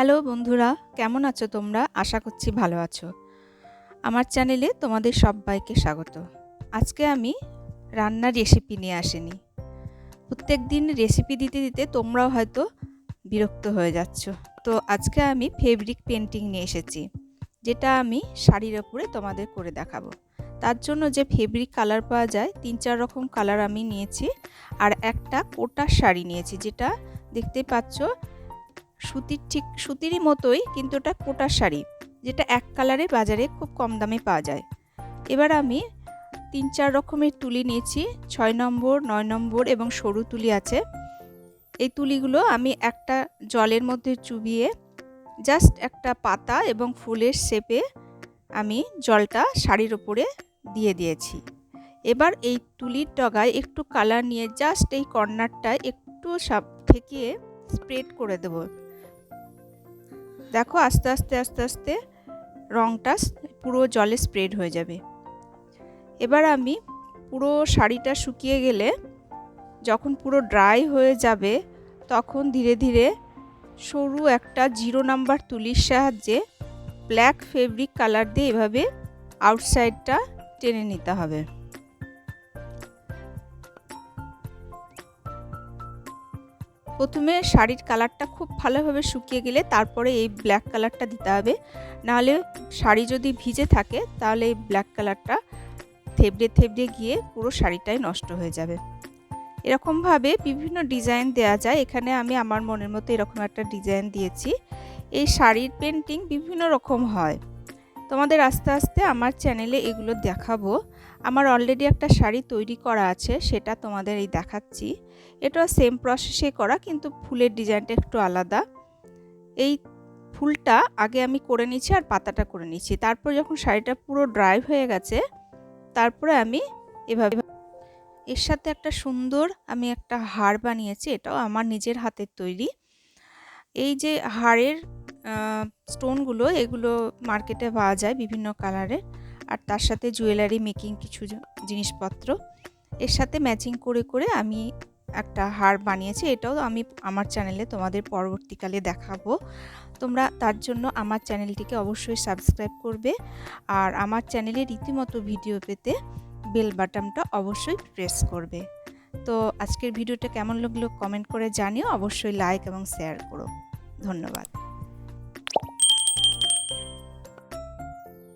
Hello বন্ধুরা, কেমন আছো তোমরা? আশা করছি ভালো আছো। আমার চ্যানেলে তোমাদের সবাইকে স্বাগত। আজকে আমি রান্নার রেসিপি নিয়ে আসিনি। প্রত্যেক দিন রেসিপি দিতে দিতে তোমরাও হয়তো বিরক্ত হয়ে যাচ্ছ। তো আজকে আমি ফেব্রিক পেন্টিং নিয়ে এসেছি, যেটা আমি শাড়ির ওপরে তোমাদের করে দেখাবো। তার জন্য যে ফেব্রিক কালার পাওয়া যায় ৩-৪ রকম কালার আমি নিয়েছি, আর একটা কোটা শাড়ি নিয়েছি, যেটা দেখতেই পাচ্ছ সুতিরই মতোই, কিন্তু ওটা কোটা শাড়ি, যেটা এক কালারে বাজারে খুব কম দামে পাওয়া যায়। এবার আমি ৩-৪ রকমের তুলি নিয়েছি, ৬ নম্বর, ৯ নম্বর এবং সরু তুলি আছে। এই তুলিগুলো আমি একটা জলের মধ্যে চুবিয়ে জাস্ট একটা পাতা এবং ফুলের শেপে আমি জলটা শাড়ির ওপরে দিয়ে দিয়েছি। এবার এই তুলির ডগায় একটু কালার নিয়ে জাস্ট এই কর্নারটায় একটু ঠেকিয়ে স্প্রেড করে দেব। দেখো আস্তে আস্তে রঙটা পুরো জলে স্প্রেড হয়ে যাবে। এবার আমি পুরো শাড়িটা শুকিয়ে গেলে, যখন পুরো ড্রাই হয়ে যাবে, তখন ধীরে ধীরে সরু একটা 0 নাম্বার তুলির সাহায্যে ব্ল্যাক ফেব্রিক কালার দিয়ে এভাবে আউটসাইডটা টেনে নিতে হবে। প্রথমে শাড়ির কালারটা খুব ভালোভাবে শুকিয়ে গেলে তারপরে এই ব্ল্যাক কালারটা দিতে হবে, নাহলে শাড়ি যদি ভিজে থাকে তাহলে এই ব্ল্যাক কালারটা থেবড়ে গিয়ে পুরো শাড়িটাই নষ্ট হয়ে যাবে। এরকমভাবে বিভিন্ন ডিজাইন দেওয়া যায়। এখানে আমি আমার মনের মতো এরকম একটা ডিজাইন দিয়েছি। এই শাড়ির পেন্টিং বিভিন্ন রকম হয়, তোমাদের আস্তে আস্তে আমার চ্যানেলে এগুলো দেখাবো। আমার অলরেডি একটা শাড়ি তৈরি করা আছে, সেটা তোমাদের এই দেখাচ্ছি। এটা সেম প্রসেসে করা, কিন্তু ফুলের ডিজাইনটা একটু আলাদা। এই ফুলটা আগে আমি করে নিচ্ছি আর পাতাটা করে নিচ্ছি। তারপর যখন শাড়িটা পুরো ড্রাই হয়ে গেছে, তারপরে আমি এভাবে এর সাথে একটা সুন্দর আমি একটা হার বানিয়েছি। এটাও আমার নিজের হাতের তৈরি। এই যে হারের স্টোনগুলো, এগুলো মার্কেটে পাওয়া যায় বিভিন্ন কালারের, আর তার সাথে জুয়েলারি মেকিং কিছু জিনিসপত্র এর সাথে ম্যাচিং করে করে আমি একটা হার বানিয়েছি। এটাও আমি আমার চ্যানেলে তোমাদের পরবর্তীকালে দেখাবো। তোমরা তার জন্য আমার চ্যানেলটিকে অবশ্যই সাবস্ক্রাইব করবে, আর আমার চ্যানেলে রীতিমতো ভিডিও পেতে বেল বাটনটা অবশ্যই প্রেস করবে। তো আজকের ভিডিওটা কেমন লাগলো কমেন্ট করে জানিও, অবশ্যই লাইক এবং শেয়ার করো। ধন্যবাদ।